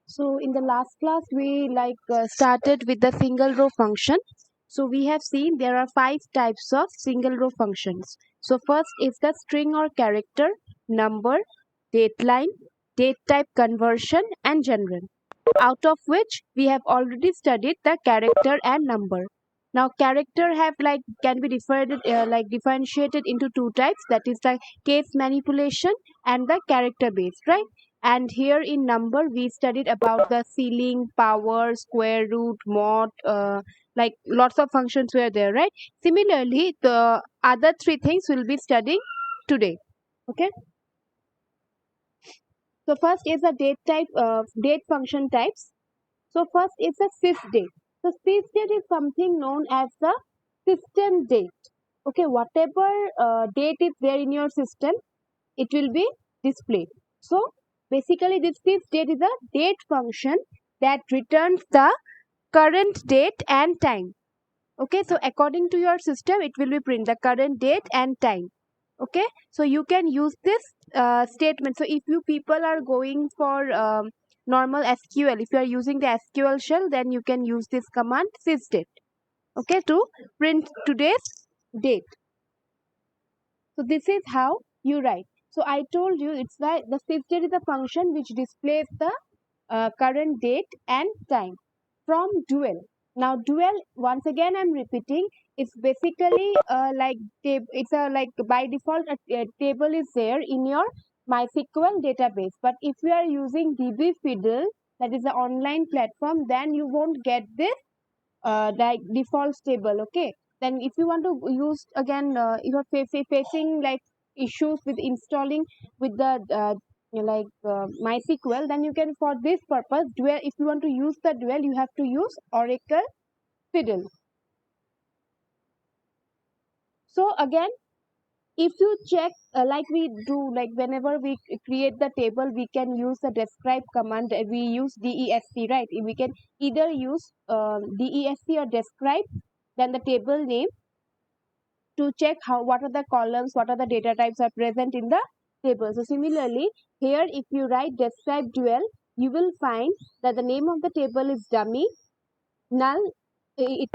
So in the last class, we started with the single row function. So we have seen there are 5 types of single row functions. So first is the string or character, number, dateline, date type conversion, and general. Out of which we have already studied the character and number. Now character have can be differentiated into 2 types, that is the case manipulation and the character based, right? And here in number we studied about the ceiling, power, square root, mod, lots of functions were there, right? Similarly, the other 3 things we'll be studying today. Okay. So first is the date function types. So first is the sysdate. So sysdate is something known as the system date. Okay, whatever date is there in your system, it will be displayed. So basically this sysdate is a date function that returns the current date and time. Okay, so according to your system, it will be print the current date and time. Okay, so you can use this statement. So if you people are going for normal SQL, if you are using the SQL shell, then you can use this command sysdate. Okay, to print today's date. So this is how you write. So I told you it's the sysdate is a function which displays the current date and time from dual. Now dual, once again I'm repeating, it's basically it's a by default a table is there in your MySQL database. But if you are using DB Fiddle, that is the online platform, then you won't get this default table. Okay, then if you want to use again, you're facing like issues with installing with the MySQL, then you can, for this purpose, dual, if you want to use the dual, you have to use Oracle Fiddle. So again, if you check like we do, like whenever we create the table, we can use the describe command. We use DESC, right? We can either use DESC or describe, then the table name, to check what are the columns, what are the data types are present in the table. So similarly, here if you write describe dual, you will find that the name of the table is dummy, null, it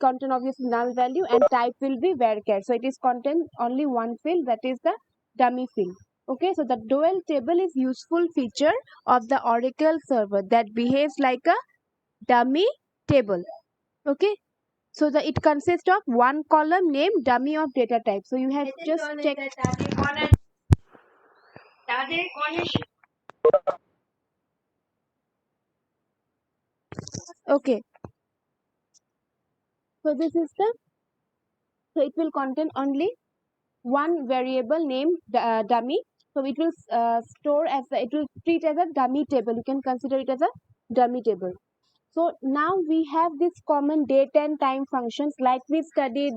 contain obviously null value, and type will be varchar. So it is contain only one field, that is the dummy field. Okay, so the dual table is useful feature of the Oracle server that behaves like a dummy table. Okay, so it consists of one column named dummy of data type. So you have just checked. Okay, so this is the, so it will contain only one variable named dummy. So it will store as it will treat as a dummy table. You can consider it as a dummy table. So now we have this common date and time functions, like we studied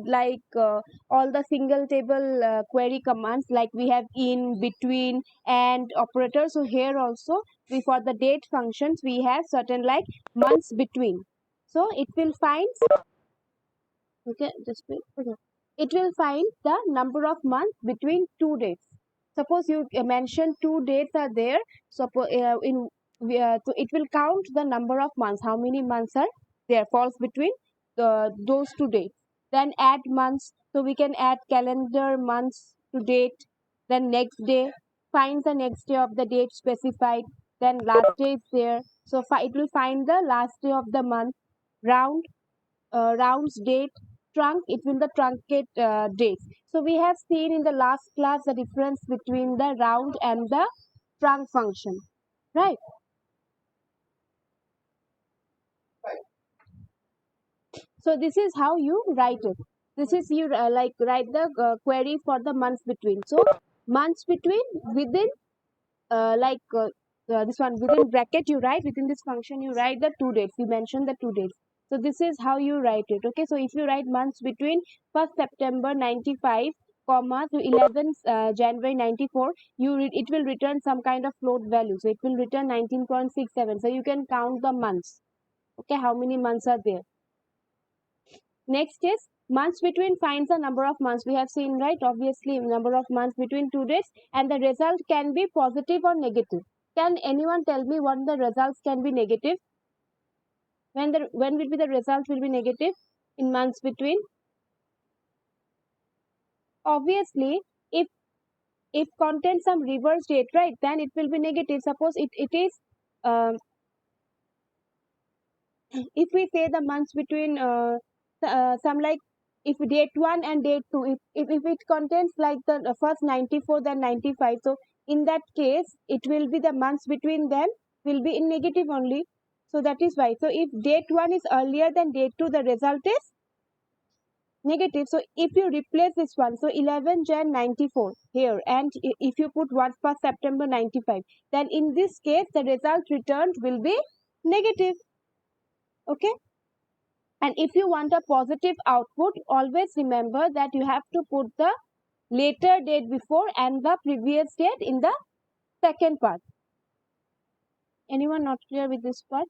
all the single table query commands, like we have in, between, and operator. So here also for the date functions we have certain like months between. So it will find, okay, just wait. Okay. It will find the number of months between 2 dates. Suppose you mention 2 dates are there. So so it will count the number of months, how many months are there, falls between those 2 dates. Then add months, so we can add calendar months to date. Then next day, finds the next day of the date specified. Then last day is there, so it will find the last day of the month. Round, rounds date. Trunk, it will the truncate dates. So we have seen in the last class the difference between the round and the trunk function, right? So this is how you write it. This is you write the query for the months between. So months between, within this one, within bracket you write, within this function you write the 2 dates. You mention the 2 dates. So this is how you write it. Okay, so if you write months between 1st September 95 comma to 11th January 94, it will return some kind of float value. So it will return 19.67. So you can count the months. Okay, how many months are there? Next is months between finds the number of months. We have seen, right? Obviously, number of months between 2 dates, and the result can be positive or negative. Can anyone tell me when the results can be negative? When will be the result will be negative in months between? Obviously, if contains some reverse date, right, then it will be negative. Suppose it is um, if we say the months between some like if date 1 and date 2, if it contains like the first 94 then 95, so in that case it will be the months between them will be in negative only. So that is why. So if date 1 is earlier than date 2, the result is negative. So if you replace this one, so 11 Jan 94 here, and if you put 1 September 95, then in this case the result returned will be negative. Okay. And if you want a positive output, always remember that you have to put the later date before and the previous date in the second part. Anyone not clear with this part?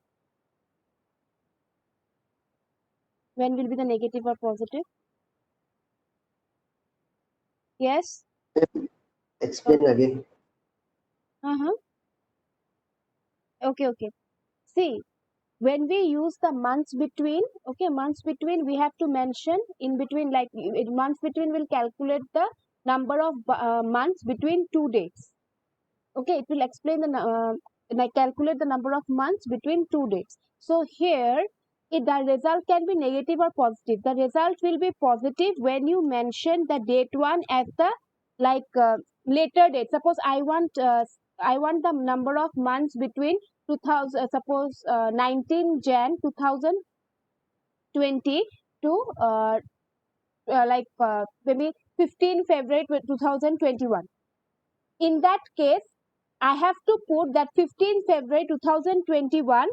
When will be the negative or positive? Yes? Explain again. Okay. See, when we use the months between, okay, months between, we have to mention in between, like months between will calculate the number of months between two dates. Okay, it will explain like calculate the number of months between two dates. So here, the result can be negative or positive. The result will be positive when you mention the date one as the like later date. Suppose I want the number of months between 2000. Suppose 19 Jan 2020 to maybe 15 February 2021. In that case, I have to put that 15 February 2021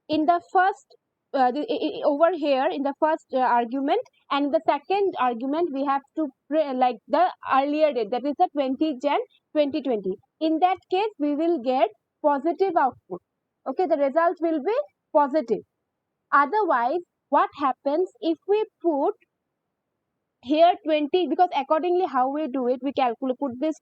in the first over here in the first argument, and the second argument we have to like the earlier date, that is the 20 Jan 2020. In that case, we will get positive output. Okay, the result will be positive. Otherwise, what happens if we put here 20, because accordingly how we do it, we calculate put this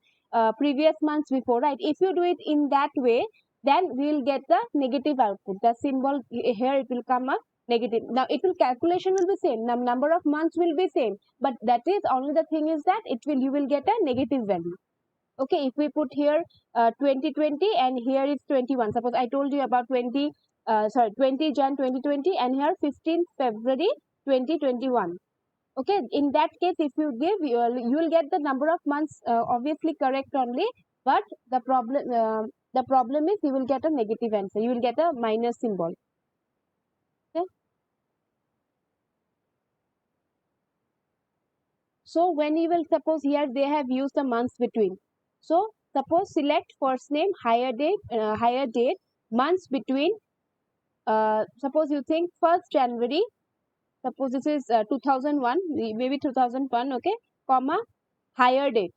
previous months before, right? If you do it in that way, then we will get the negative output. The symbol here, it will come a negative. Now it will calculation will be same, number of months will be same, but that is only the thing is that you will get a negative value. Okay, if we put here 2020 and here is 21, suppose I told you about 20 Jan 2020 and here 15 February 2021. Okay, in that case, if you give, you will get the number of months obviously correct only, but the problem is you will get a negative answer. You will get a minus symbol. Okay. So when you will suppose here they have used the months between. So suppose select first name higher date months between. Suppose you think 1st January. Suppose this is 2001, maybe 2001. Okay, comma higher date.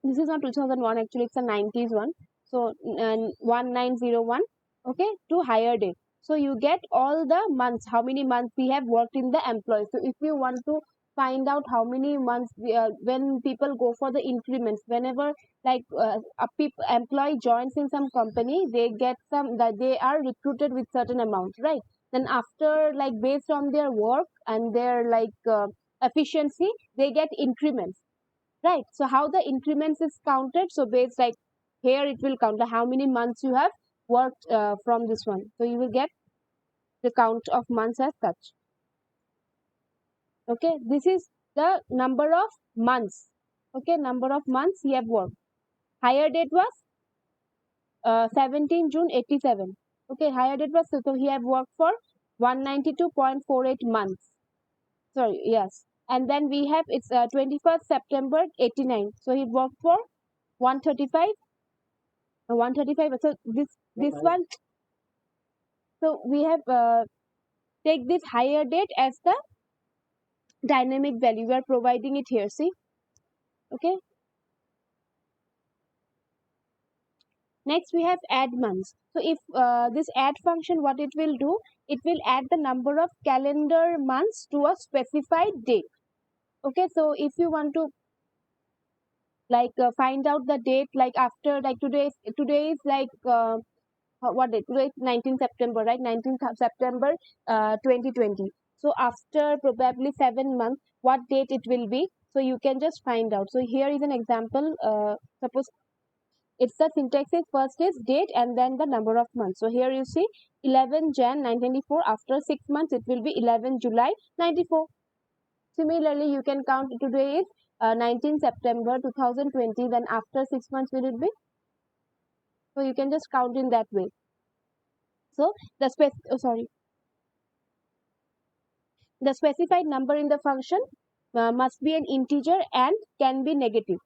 This is not 2001, actually it's a 90s one. So 1901, okay, to higher date. So you get all the months, how many months we have worked in the employee. So if you want to find out how many months when people go for the increments, whenever like a employee joins in some company, they get some, that they are recruited with certain amount, right? Then after, like based on their work and their like efficiency, they get increments. Right. So how the increments is counted? So based like here it will count how many months you have worked from this one. So you will get the count of months as such. Okay. This is the number of months. Okay. Number of months you have worked. Higher date was 17 June 87. Okay. Higher date was, so he have worked for 192.48 months. Sorry. Yes. And then we have it's 21st September 89. So he worked for 135. 135. So this one, so we have take this higher date as the dynamic value. We are providing it here, see. Okay, next we have add months. So if this add function, what it will do, it will add the number of calendar months to a specified date. Okay, so if you want to like find out the date, like after, like today is like what date? Today is 19th September, right? 19th September 2020. So after probably 7 months, what date it will be? So you can just find out. So here is an example. Suppose it's the syntax is first is date and then the number of months. So here you see 11 Jan 1994. After 6 months, it will be 11 July 94. Similarly, you can count today is 19 September 2020. Then after 6 months, will it be? So you can just count in that way. So the the specified number in the function must be an integer and can be negative.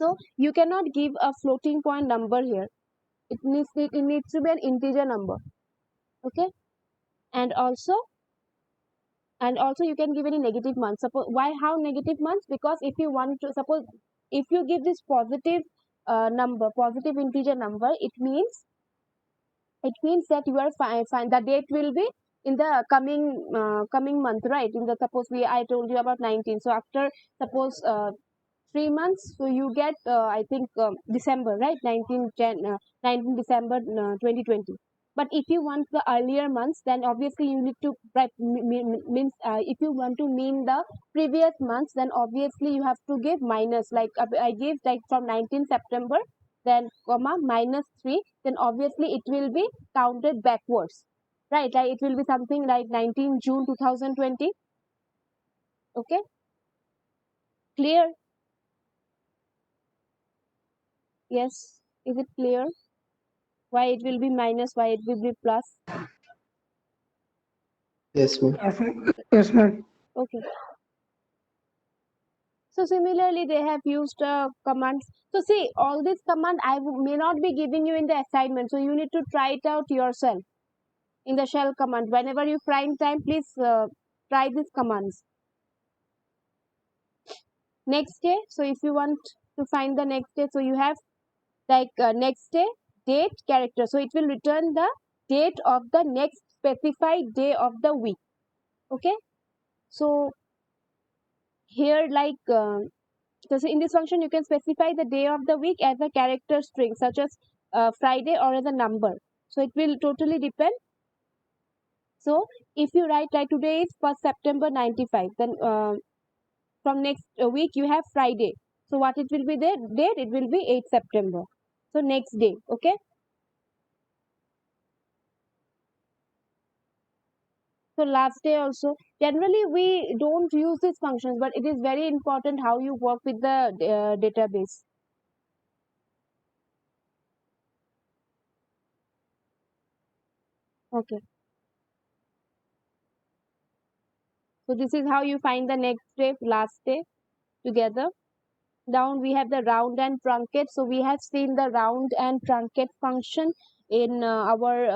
So you cannot give a floating point number here. It needs to be an integer number. Okay, and also you can give any negative months. Suppose why how negative months? Because if you want to suppose if you give this positive number, positive integer number, it means that you are fine. The date will be in the coming month, right? In the suppose I told you about 19. So after suppose 3 months, so you get I think December, right? 19 December 2020. But if you want the earlier months, then obviously you need to means if you want to mean the previous months, then obviously you have to give minus, like I give like from 19 September, then comma -3, then obviously it will be counted backwards, right? Like it will be something like 19 June 2020. Okay, clear? Yes, is it clear? Why it will be minus, why it will be plus? Yes, ma'am. Yes, ma'am. Okay. So similarly, they have used commands. So see, all this command may not be giving you in the assignment. So you need to try it out yourself in the shell command. Whenever you find time, please try these commands. Next day. So if you want to find the next day, so you have like next day, date, character. So it will return the date of the next specified day of the week. Okay. So here like so in this function you can specify the day of the week as a character string such as Friday or as a number. So it will totally depend. So if you write like today is 1st September 95, then from next week you have Friday. So what it will be the date? It will be 8th September. So next day. Okay. So last day also. Generally we don't use these functions, but it is very important how you work with the database. Okay. So this is how you find the next day, last day together. Down we have the round and truncate. So we have seen the round and truncate function in our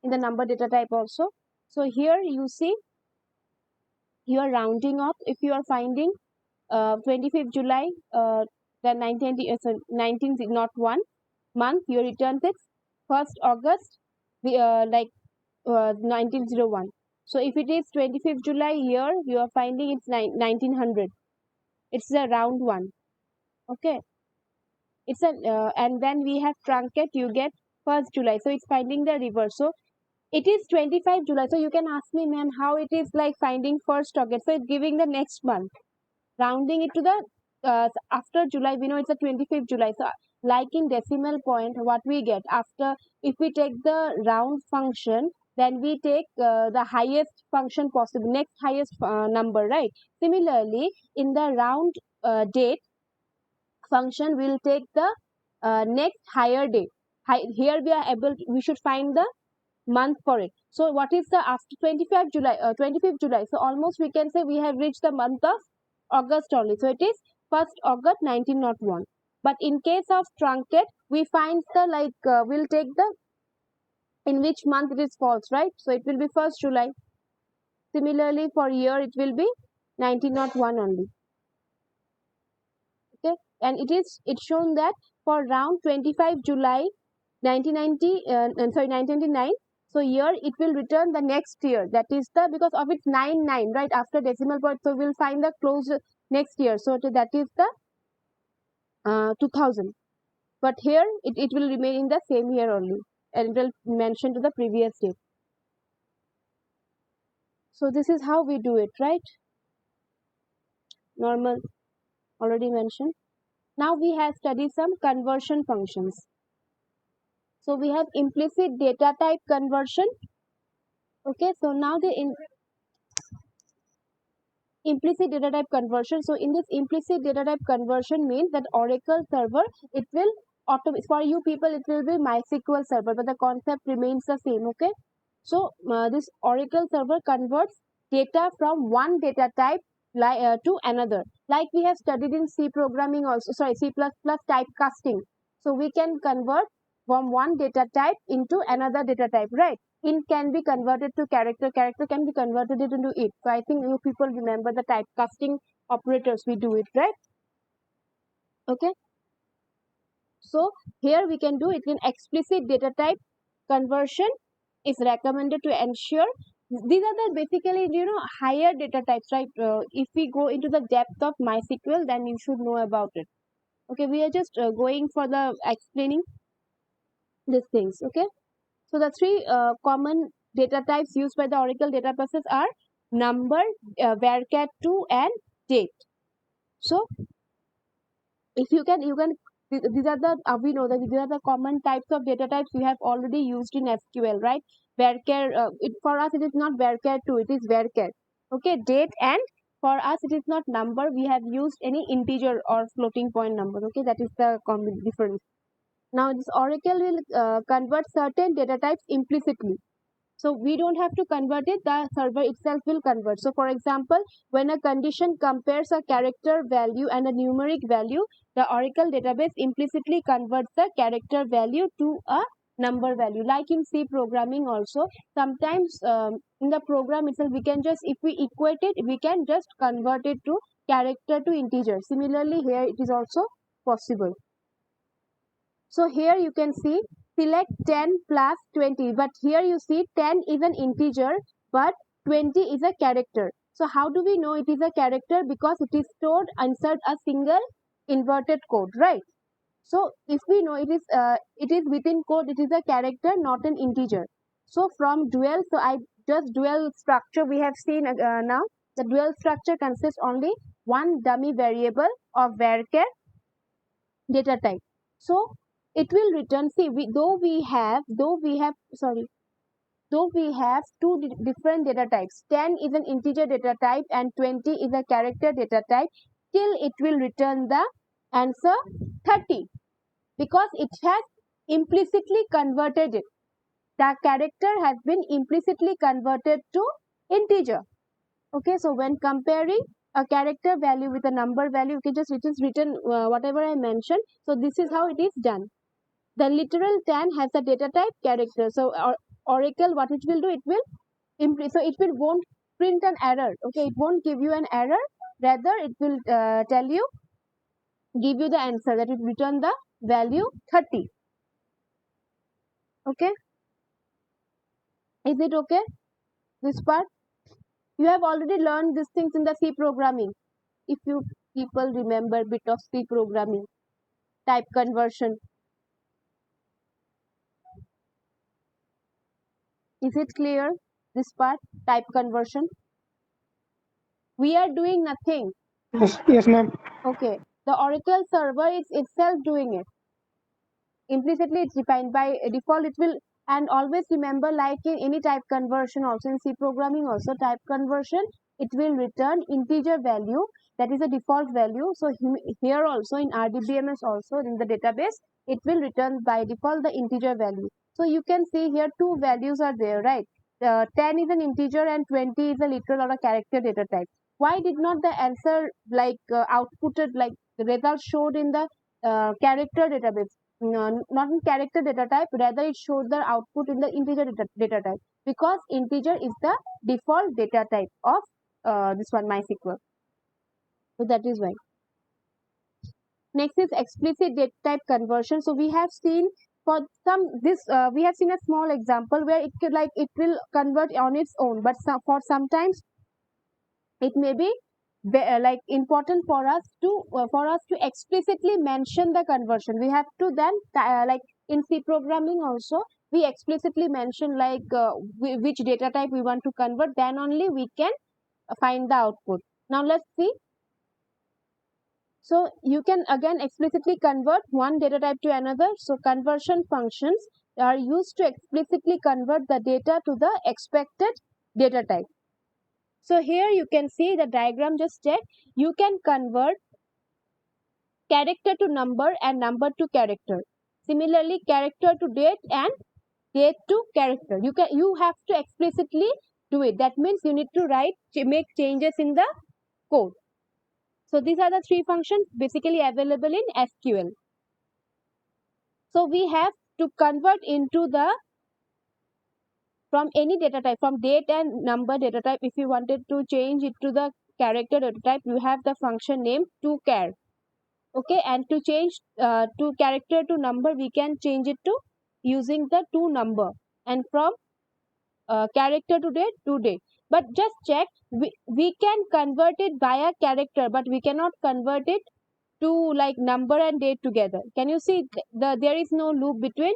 in the number data type also. So here you see you are rounding off. If you are finding 25th July, the 19th not one month, you return it 1st August, 1901. So if it is 25th July here, you are finding it's 1900. It's the round one. Okay. It's a and then we have truncate. You get 1st July. So it's finding the reverse. So it is 25 July. So you can ask me, ma'am, how it is like finding 1st August. So it's giving the next month, rounding it to the after July. We know it's the 25th July. So like in decimal point, what we get after, if we take the round function, then we take the highest function possible, next highest number, right? Similarly, in the round date function, will take the next higher date. Here we are able we should find the month for it. So what is the after 25th July? 25th July. So almost we can say we have reached the month of August only. So it is 1st August 1901. But in case of truncate, we find the we'll take the in which month it is false, right? So it will be 1st July. Similarly for year it will be 1901 only. Okay, and it's shown that for round 25 July 1999. So here it will return the next year, that is the because of its 99, right, after decimal point. So we'll find the next year. So that is the 2000. But here it will remain in the same year only, and it will mention to the previous date. So this is how we do it, right? Normal, already mentioned. Now we have studied some conversion functions. So we have implicit data type conversion. Okay, so now the implicit data type conversion. So in this implicit data type conversion means that Oracle server, it will for you people it will be MySQL server, but the concept remains the same. Okay, so this Oracle server converts data from one data type to another, like we have studied in C programming also, sorry, C++ typecasting. So we can convert from one data type into another data type, right? Int can be converted to character, character can be converted into it. So I think you people remember the typecasting operators, we do it, right? Okay, so here we can do it in explicit data type conversion is recommended to ensure these are the basically higher data types, right? If we go into the depth of MySQL, then you should know about it. Okay, we are just going for the explaining these things. Okay, so the three common data types used by the Oracle databases are number, varchar2, and date. So if you can these are the we know that these are the common types of data types we have already used in SQL, right? Varchar, for us it is not varchar2, it is varchar. Okay, date, and for us it is not number, we have used any integer or floating point number. Okay, that is the common difference. Now this Oracle will convert certain data types implicitly. So we don't have to convert it, the server itself will convert. So for example, when a condition compares a character value and a numeric value, the Oracle database implicitly converts the character value to a number value. Like in C programming also, sometimes in the program itself, we can just, if we equate it, we can just convert it to character to integer. Similarly, here it is also possible. So here you can see select 10 plus 20, but here you see 10 is an integer but 20 is a character. So how do we know it is a character? Because it is stored inside a single inverted code, right? So if we know it is within code, it is a character, not an integer. So from dual, so I just dual structure we have seen now. The dual structure consists only one dummy variable of varchar data type. So it will return, see, though we have two different data types, 10 is an integer data type and 20 is a character data type, still it will return the answer 30 because it has implicitly converted it. The character has been implicitly converted to integer. Okay, so when comparing a character value with a number value, you can just, it is written whatever I mentioned. So this is how it is done. The literal 10 has a data type character. So Oracle, what it will do, it will so it will won't print an error. Okay, it won't give you an error. Rather, it will tell you, give you the answer that it return the value 30. Okay, is it okay? This part you have already learned these things in the C programming. If you people remember bit of C programming, type conversion. Is it clear? This part, type conversion. We are doing nothing. Yes, ma'am. Okay. The Oracle server is itself doing it. Implicitly, it's defined by default. It will, and always remember, like in any type conversion, also in C programming, also type conversion, it will return integer value. That is a default value. So here also in RDBMS also in the database, it will return by default the integer value. So you can see here two values are there, right? 10 is an integer and 20 is a literal or a character data type. Why did not the answer like outputted, like the result showed in the character database? No, not in character data type, rather it showed the output in the integer data type, because integer is the default data type of this one MySQL. So that is why. Next is explicit data type conversion. So we have seen for some we have seen a small example where it will convert on its own, but for sometimes it may be like important for us to explicitly mention the conversion. We have to then like in C programming also we explicitly mention like which data type we want to convert, then only we can find the output. Now let's see. So you can again explicitly convert one data type to another. So conversion functions are used to explicitly convert the data to the expected data type. So here you can see the diagram, just check. You can convert character to number and number to character. Similarly, character to date and date to character. You have to explicitly do it. That means you need to make changes in the code. So these are the three functions basically available in SQL. So we have to convert into the from any data type, from date and number data type. If you wanted to change it to the character data type, you have the function name toChar. Okay, and to change to character to number, we can change it to using the toNumber, and from character to date. But just check, we can convert it via character, but we cannot convert it to like number and date together. Can you see there is no loop between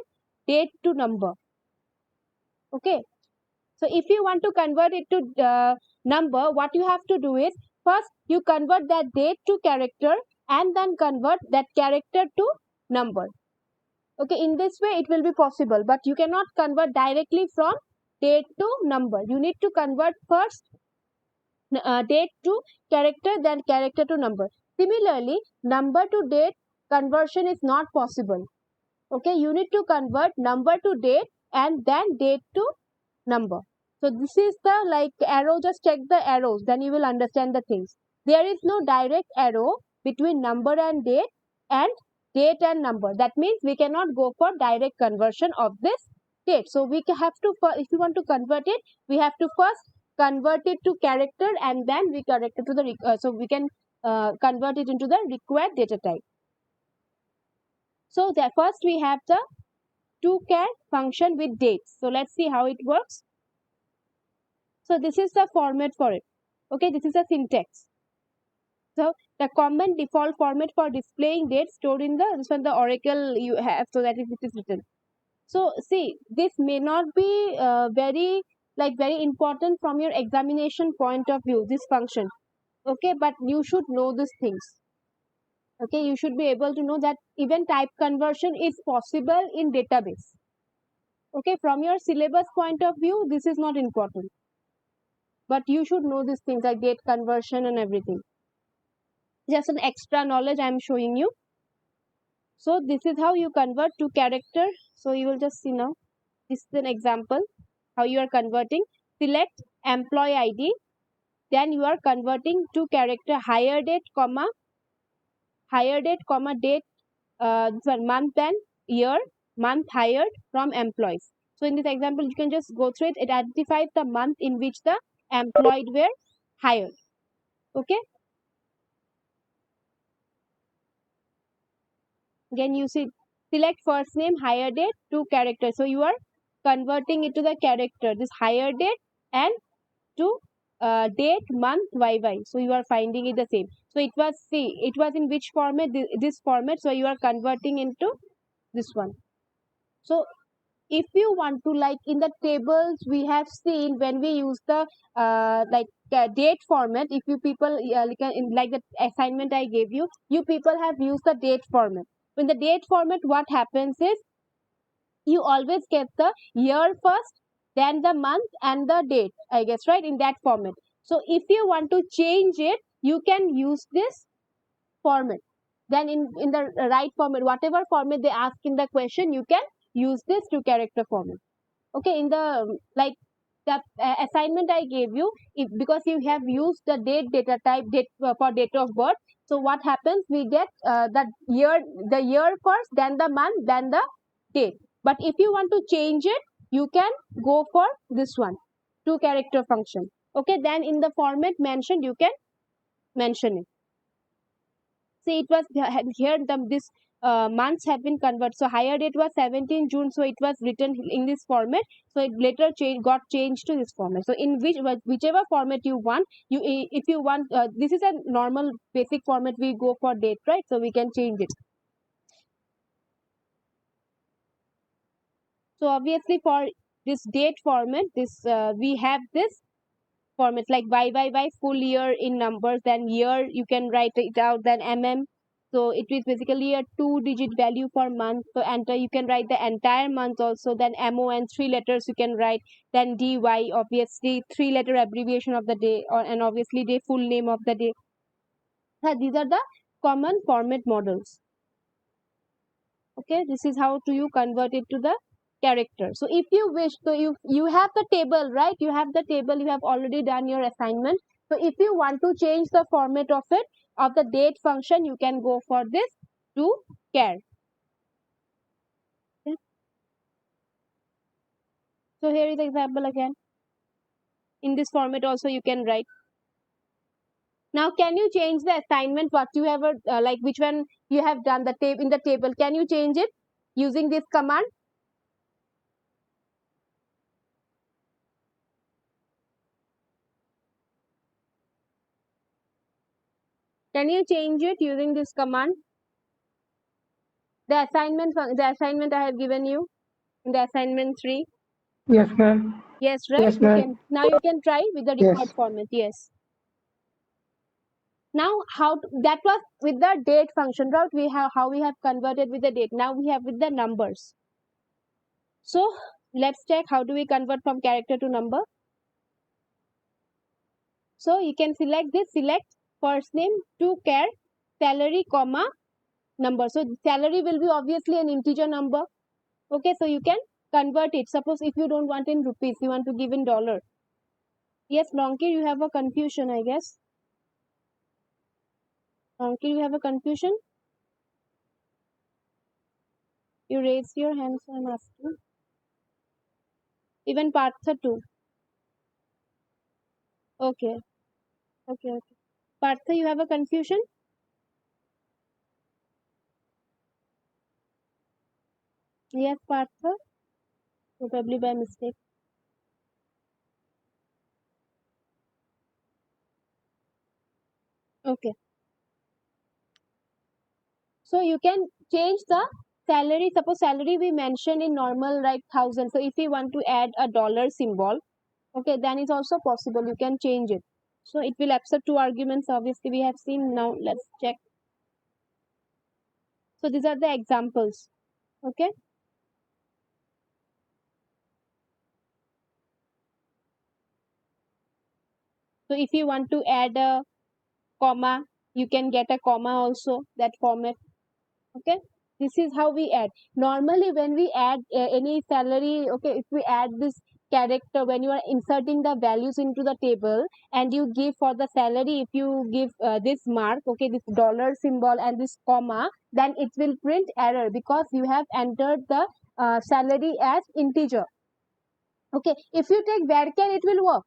date to number? Okay, so if you want to convert it to number, what you have to do is first you convert that date to character and then convert that character to number. Okay, in this way it will be possible, but you cannot convert directly from date to number. You need to convert first date to character, then character to number. Similarly, number to date conversion is not possible. Okay, you need to convert number to date and then date to number. So this is the like arrow, just check the arrows, then you will understand the things. There is no direct arrow between number and date and number. That means we cannot go for direct conversion of this date. So we have to, if you want to convert it, we have to first convert it to character and then we correct it to the so we can convert it into the required data type. So that first we have the toChar function with dates. So let's see how it works. So this is the format for it. Okay, this is a syntax. So the common default format for displaying date stored in the Oracle you have, so that it is written. So see, this may not be very important from your examination point of view, this function. Okay, but you should know these things. Okay, you should be able to know that even type conversion is possible in database. Okay, from your syllabus point of view, this is not important, but you should know these things like date conversion and everything. Just an extra knowledge I am showing you. So this is how you convert to character. So you will just see now. This is an example how you are converting. Select employee ID. Then you are converting to character hire date, date, month and year, month hired from employees. So in this example, you can just go through it. It identifies the month in which the employed were hired. Okay. Again, you see, select first name, hire date to character. So you are converting it to the character, this hire date, and to date, month, YY. So you are finding it the same. So it was, see, it was in which format? This format. So you are converting into this one. So if you want to, like in the tables we have seen when we use the date format, if you people like the assignment I gave you, you people have used the date format. In the date format, what happens is you always get the year first, then the month and the date, I guess, right, in that format. So if you want to change it, you can use this format. Then in the right format, whatever format they ask in the question, you can use this to character format. Okay, in the like the assignment I gave you, if because you have used the date data type, date for date of birth, so what happens, we get the year first, then the month, then the date. But if you want to change it, you can go for this one, to character function. Okay, then in the format mentioned, you can mention it. See, it was here this months have been converted. So hire date was 17 June, so it was written in this format. So it later got changed to this format. So in whichever format you want, if you want, this is a normal basic format we go for date, right? So we can change it. So obviously for this date format, we have this format like Y full year in numbers, then year you can write it out, then so it is basically a 2-digit value for month. So enter, you can write the entire month also, then MON 3 letters you can write, then DY obviously 3-letter abbreviation of the day, and obviously the full name of the day. These are the common format models. Okay, this is how do you convert it to the character. So if you wish, so you have the table, right? You have the table, you have already done your assignment. So if you want to change the format of it, of the date function, you can go for this to char. Okay. So here is the example again. In this format also you can write. Now can you change the assignment, what you have like which one you have done the in the table? Can you change it using this command? Can you change it using this command? The assignment I have given you in the assignment 3. Yes, ma'am. Yes, right? Yes, ma'am. Now you can try with the required Yes. format. Yes. Now that was with the date function, right? We have how we have converted with the date. Now we have with the numbers. So let's check how do we convert from character to number. So you can select first name to char salary comma number. So salary will be obviously an integer number. Okay, so you can convert it. Suppose if you don't want in rupees, you want to give in dollar. Yes, Lonkir, you have a confusion, I guess. Lonkir, you have a confusion? You raised your hand, so I'm asking. Even Partha too. Okay. Okay. Partha, you have a confusion? Yes, Partha. Probably by mistake. Okay. So you can change the salary. Suppose salary we mentioned in normal, right, 1,000. So if you want to add a dollar symbol, okay, then it's also possible. You can change it. So it will accept 2 arguments. Obviously, we have seen. Now let's check. So these are the examples. Okay. So if you want to add a comma, you can get a comma also, that format. Okay, this is how we add. Normally when we add any salary, okay, if we add this character, when you are inserting the values into the table and you give for the salary, if you give this mark, okay, this dollar symbol and this comma, then it will print error because you have entered the salary as integer. Okay, if you take varchar, it will work,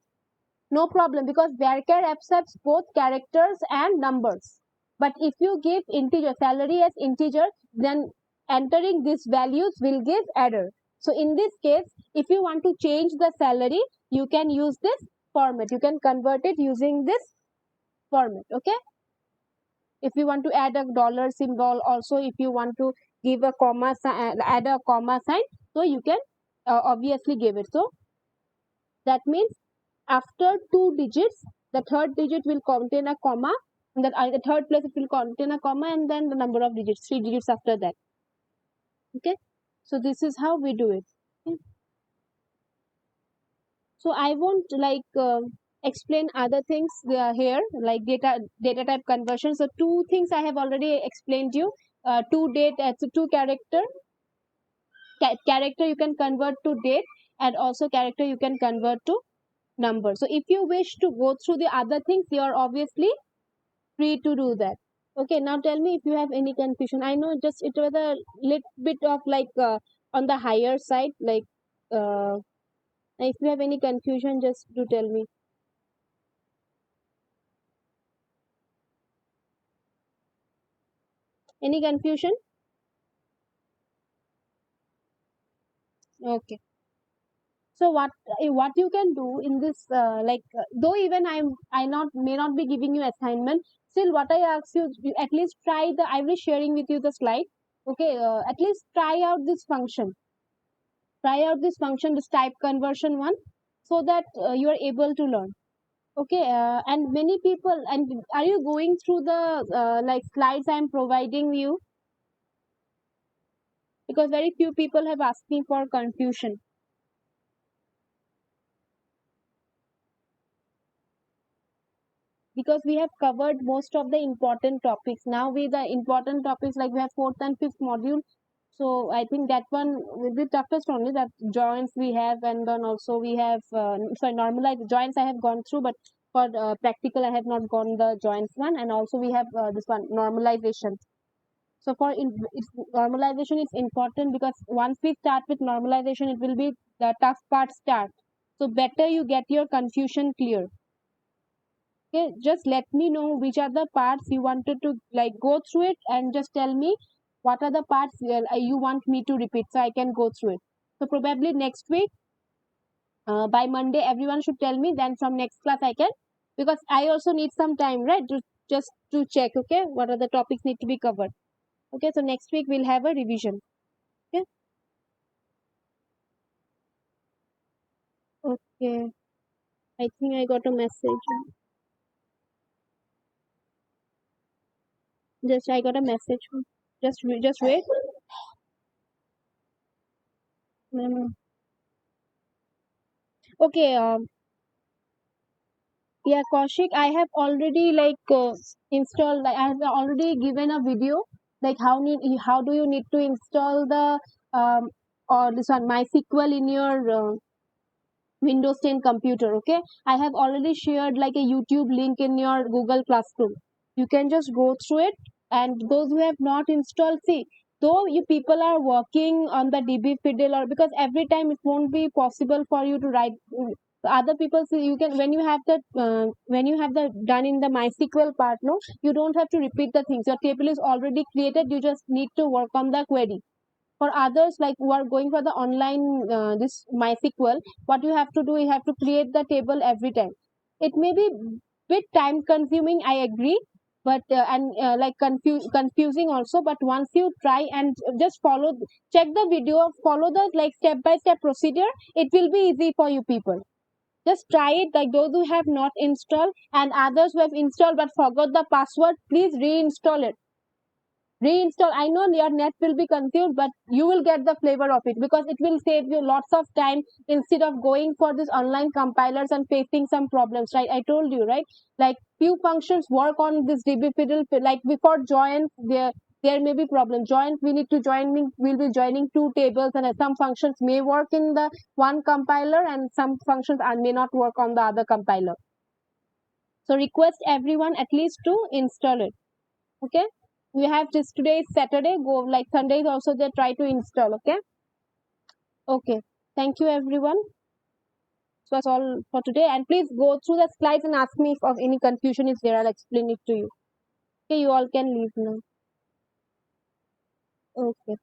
no problem, because varchar accepts both characters and numbers. But if you give integer salary as integer, then entering these values will give error. So in this case, if you want to change the salary, you can use this format. You can convert it using this format. Okay. If you want to add a dollar symbol, also if you want to give a comma add a comma sign, so you can obviously give it. So that means after 2 digits, the third digit will contain a comma, and the third place it will contain a comma, and then the number of digits, 3 digits after that. Okay, so this is how we do it. Okay. So I won't explain other things here, like data type conversion. So 2 things I have already explained you. 2 date, so 2 character. Character you can convert to date, and also character you can convert to number. So if you wish to go through the other things, you are obviously free to do that. Okay, now tell me if you have any confusion. I know just it was a little bit of on the higher side, if you have any confusion, just do tell me. Any confusion? Okay. So what you can do in this though even I not may not be giving you assignment, still what I ask you, at least try the, I will be sharing with you the slide. Okay, at least try out this function. Try out this function, this type conversion one, so that you are able to learn. Okay, and many people, and are you going through the slides I am providing you? Because very few people have asked me for confusion. Because we have covered most of the important topics. Now with the important topics, like we have fourth and fifth module, so I think that one will be toughest only, that joints we have, and then also we have sorry, normalized joints I have gone through, but for practical I have not gone the joints one, and also we have this one normalization. So normalization is important, because once we start with normalization, it will be the tough part start. So better you get your confusion clear. Okay, just let me know which are the parts you wanted to like go through it, and just tell me what are the parts you want me to repeat, so I can go through it. So probably next week, by Monday, everyone should tell me. Then from next class I can, because I also need some time, right? To just to check, okay, what are the topics need to be covered. Okay, so next week we'll have a revision. Okay. Okay. I think I got a message. Just I got a message. Just wait. Mm. Okay. Yeah, Kaushik, I have already installed. Like, I have already given a video, like how do you need to install the or this one MySQL in your Windows 10 computer. Okay, I have already shared like a YouTube link in your Google Classroom. You can just go through it, and those who have not installed, see, though you people are working on the DB Fiddle, or because every time it won't be possible for you to write. Other people see, you can, when you have that when you have the done in the MySQL part, no, you don't have to repeat the things. Your table is already created. You just need to work on the query. For others, like who are going for the online this MySQL, what you have to do, you have to create the table every time. It may be bit time consuming, I agree, but and confusing also, but once you try and just follow, check the video, follow the like step by step procedure, it will be easy for you people. Just try it, like those who have not installed, and others who have installed but forgot the password, please reinstall it. Reinstall. I know your net will be confused, but you will get the flavor of it, because it will save you lots of time instead of going for these online compilers and facing some problems, right? I told you, right? Like few functions work on this DB fiddle, like before join, there may be problem. Join, we need to we'll be joining two tables, and some functions may work in the one compiler, and some functions may not work on the other compiler. So request everyone at least to install it. Okay, we have this, today is Saturday, go like Sundays also they try to install. Okay. Okay, thank you everyone. So that's all for today, and please go through the slides and ask me if of any confusion is there, I'll explain it to you. Okay, you all can leave now. Okay.